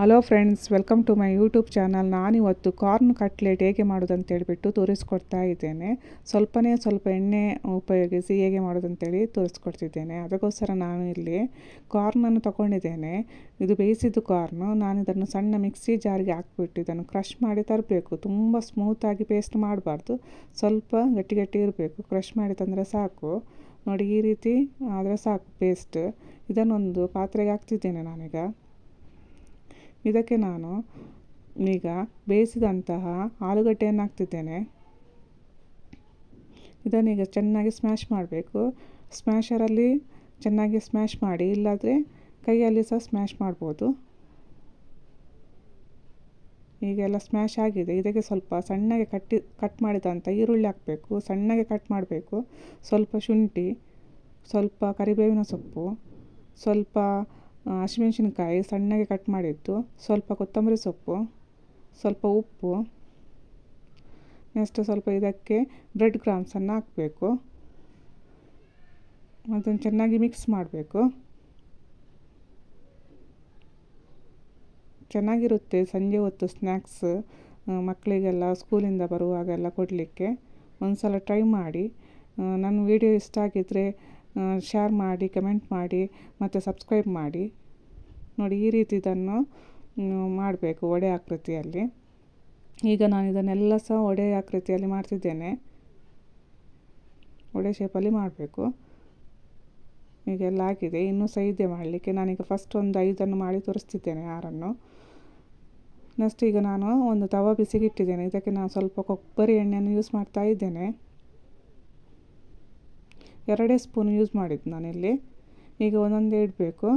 Hello friends, welcome to my YouTube channel. ನಾನಿವತ್ತು corn cutlet ಹೇಗೆ ಮಾಡೋದಂತ ಹೇಳಿಬಿಟ್ಟು ತೋರಿಸ್ಕೊಡ್ತಾ ಇದ್ದೇನೆ. ಸ್ವಲ್ಪ ಎಣ್ಣೆ ಉಪಯೋಗಿಸಿ ಹೇಗೆ ಮಾಡೋದಂತೇಳಿ ತೋರಿಸ್ಕೊಡ್ತಿದ್ದೇನೆ. ಅದಕ್ಕೋಸ್ಕರ ನಾನು ಇಲ್ಲಿ ಕಾರ್ನನ್ನು ತಗೊಂಡಿದ್ದೇನೆ. ಇದು ಬೇಯಿಸಿದ್ದು ಕಾರ್ನು. ನಾನು ಇದನ್ನು ಸಣ್ಣ ಮಿಕ್ಸಿ ಜಾರಿಗೆ ಹಾಕ್ಬಿಟ್ಟು ಇದನ್ನು ಕ್ರಷ್ ಮಾಡಿ ತರಬೇಕು. ತುಂಬ ಸ್ಮೂತಾಗಿ ಪೇಸ್ಟ್ ಮಾಡಬಾರ್ದು, ಸ್ವಲ್ಪ ಗಟ್ಟಿ ಇರಬೇಕು. ಕ್ರಷ್ ಮಾಡಿ ತಂದರೆ ಸಾಕು. ನೋಡಿ, ಈ ರೀತಿ ಆದರೆ ಸಾಕು ಪೇಸ್ಟ್. ಇದನ್ನೊಂದು ಪಾತ್ರೆಗೆ ಹಾಕ್ತಿದ್ದೇನೆ ನಾನೀಗ. ಇದಕ್ಕೆ ನಾನು ಈಗ ಬೇಯಿಸಿದಂತಹ ಆಲೂಗಡ್ಡೆಯನ್ನು ಹಾಕ್ತಿದ್ದೇನೆ. ಇದನ್ನೀಗ ಚೆನ್ನಾಗಿ ಸ್ಮ್ಯಾಶ್ ಮಾಡಬೇಕು. ಸ್ಮ್ಯಾಶರಲ್ಲಿ ಚೆನ್ನಾಗಿ ಸ್ಮ್ಯಾಶ್ ಮಾಡಿ, ಇಲ್ಲಾದರೆ ಕೈಯಲ್ಲಿ ಸಹ ಸ್ಮ್ಯಾಶ್ ಮಾಡ್ಬೋದು. ಈಗೆಲ್ಲ ಸ್ಮ್ಯಾಶ್ ಆಗಿದೆ. ಇದಕ್ಕೆ ಸ್ವಲ್ಪ ಸಣ್ಣಗೆ ಕಟ್ ಮಾಡಿದಂಥ ಈರುಳ್ಳಿ ಹಾಕಬೇಕು. ಸಣ್ಣಗೆ ಕಟ್ ಮಾಡಬೇಕು. ಸ್ವಲ್ಪ ಶುಂಠಿ, ಸ್ವಲ್ಪ ಕರಿಬೇವಿನ ಸೊಪ್ಪು, ಸ್ವಲ್ಪ ಹಸಿಮೆಣಸಿನಕಾಯಿ ಸಣ್ಣಗೆ ಕಟ್ ಮಾಡಿದ್ದು, ಸ್ವಲ್ಪ ಕೊತ್ತಂಬರಿ ಸೊಪ್ಪು, ಸ್ವಲ್ಪ ಉಪ್ಪು. ನೆಕ್ಸ್ಟ್ ಸ್ವಲ್ಪ ಇದಕ್ಕೆ ಬ್ರೆಡ್ ಕ್ರಮ್ಸನ್ನು ಹಾಕಬೇಕು. ಅದನ್ನು ಚೆನ್ನಾಗಿ ಮಿಕ್ಸ್ ಮಾಡಬೇಕು. ಚೆನ್ನಾಗಿರುತ್ತೆ ಸಂಜೆ ಹೊತ್ತು ಸ್ನ್ಯಾಕ್ಸ್, ಮಕ್ಕಳಿಗೆಲ್ಲ ಸ್ಕೂಲಿಂದ ಬರುವಾಗೆಲ್ಲ ಕೊಡಲಿಕ್ಕೆ. ಒಂದು ಸಲ ಟ್ರೈ ಮಾಡಿ. ನನ್ನ ವಿಡಿಯೋ ಇಷ್ಟ ಆಗಿದ್ದರೆ ಶೇರ್ ಮಾಡಿ, ಕಮೆಂಟ್ ಮಾಡಿ ಮತ್ತು ಸಬ್ಸ್ಕ್ರೈಬ್ ಮಾಡಿ. ನೋಡಿ, ಈ ರೀತಿ ಇದನ್ನು ಮಾಡಬೇಕು ವಡೆ ಆಕೃತಿಯಲ್ಲಿ. ಈಗ ನಾನು ಇದನ್ನೆಲ್ಲ ಸಹ ವಡೆ ಆಕೃತಿಯಲ್ಲಿ ಮಾಡ್ತಿದ್ದೇನೆ. ವಡೆ ಶೇಪಲ್ಲಿ ಮಾಡಬೇಕು. ಈಗೆಲ್ಲ ಆಗಿದೆ, ಇನ್ನೂ ಸಹ ಇದೆ ಮಾಡಲಿಕ್ಕೆ. ನಾನೀಗ ಫಸ್ಟ್ ಒಂದು 5 ಮಾಡಿ ತೋರಿಸ್ತಿದ್ದೇನೆ, 6. ನೆಕ್ಸ್ಟ್ ಈಗ ನಾನು ಒಂದು ತವ ಬಿಸಿಗಿಟ್ಟಿದ್ದೇನೆ. ಇದಕ್ಕೆ ನಾನು ಸ್ವಲ್ಪ ಕೊಬ್ಬರಿ ಎಣ್ಣೆಯನ್ನು ಯೂಸ್ ಮಾಡ್ತಾ ಇದ್ದೇನೆ. 2 ಸ್ಪೂನ್ ಯೂಸ್ ಮಾಡಿದ್ದು ನಾನಿಲ್ಲಿ. ಈಗ ಒಂದೊಂದೇ ಇಡಬೇಕು.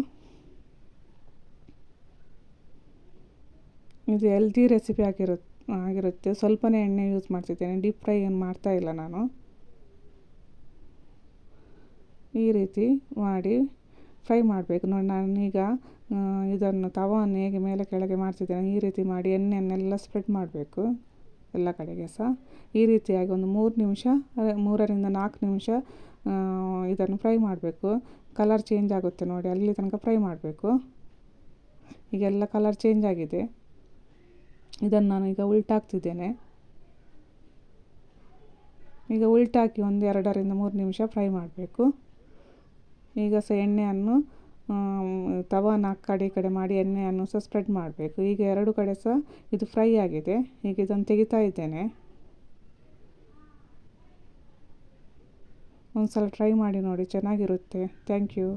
ಇದು ಹೆಲ್ದಿ ರೆಸಿಪಿ ಆಗಿರುತ್ತೆ. ಸ್ವಲ್ಪನೇ ಎಣ್ಣೆ ಯೂಸ್ ಮಾಡ್ತಿದ್ದೇನೆ. ಡೀಪ್ ಫ್ರೈ ಏನು ಮಾಡ್ತಾ ಇಲ್ಲ ನಾನು. ಈ ರೀತಿ ಮಾಡಿ ಫ್ರೈ ಮಾಡಬೇಕು. ನೋಡಿ, ನಾನೀಗ ಇದನ್ನು ತವವನ್ನು ಹೇಗೆ ಮೇಲೆ ಕೆಳಗೆ ಮಾಡ್ತಿದ್ದೇನೆ, ಈ ರೀತಿ ಮಾಡಿ ಎಣ್ಣೆಯನ್ನೆಲ್ಲ ಸ್ಪ್ರೆಡ್ ಮಾಡಬೇಕು ಎಲ್ಲ ಕಡೆಗೆ ಸಹ. ಈ ರೀತಿಯಾಗಿ ಒಂದು 3 ನಿಮಿಷ, 3ರಿಂದ 4 ನಿಮಿಷ ಇದನ್ನು ಫ್ರೈ ಮಾಡಬೇಕು. ಕಲರ್ ಚೇಂಜ್ ಆಗುತ್ತೆ ನೋಡಿ, ಅಲ್ಲಿ ತನಕ ಫ್ರೈ ಮಾಡಬೇಕು. ಈಗೆಲ್ಲ ಕಲರ್ ಚೇಂಜ್ ಆಗಿದೆ. ಇದನ್ನು ನಾನು ಈಗ ಉಲ್ಟಾಕ್ತಿದ್ದೇನೆ. ಈಗ ಉಲ್ಟಾಕಿ ಒಂದು 2ರಿಂದ 3 ನಿಮಿಷ ಫ್ರೈ ಮಾಡಬೇಕು. ಈಗ ಸಹ ಎಣ್ಣೆಯನ್ನು ತವನ ಆ ಕಡೆ ಈ ಕಡೆ ಮಾಡಿ ಎಣ್ಣೆಯನ್ನು ಸಹ ಸ್ಪ್ರೆಡ್ ಮಾಡಬೇಕು. ಈಗ 2 ಕಡೆ ಸಹ ಇದು ಫ್ರೈ ಆಗಿದೆ. ಈಗ ಇದನ್ನು ತೆಗಿತಾ ಇದ್ದೇನೆ. ಒಂದು ಸಲ ಟ್ರೈ ಮಾಡಿ ನೋಡಿ, ಚೆನ್ನಾಗಿರುತ್ತೆ. Thank you.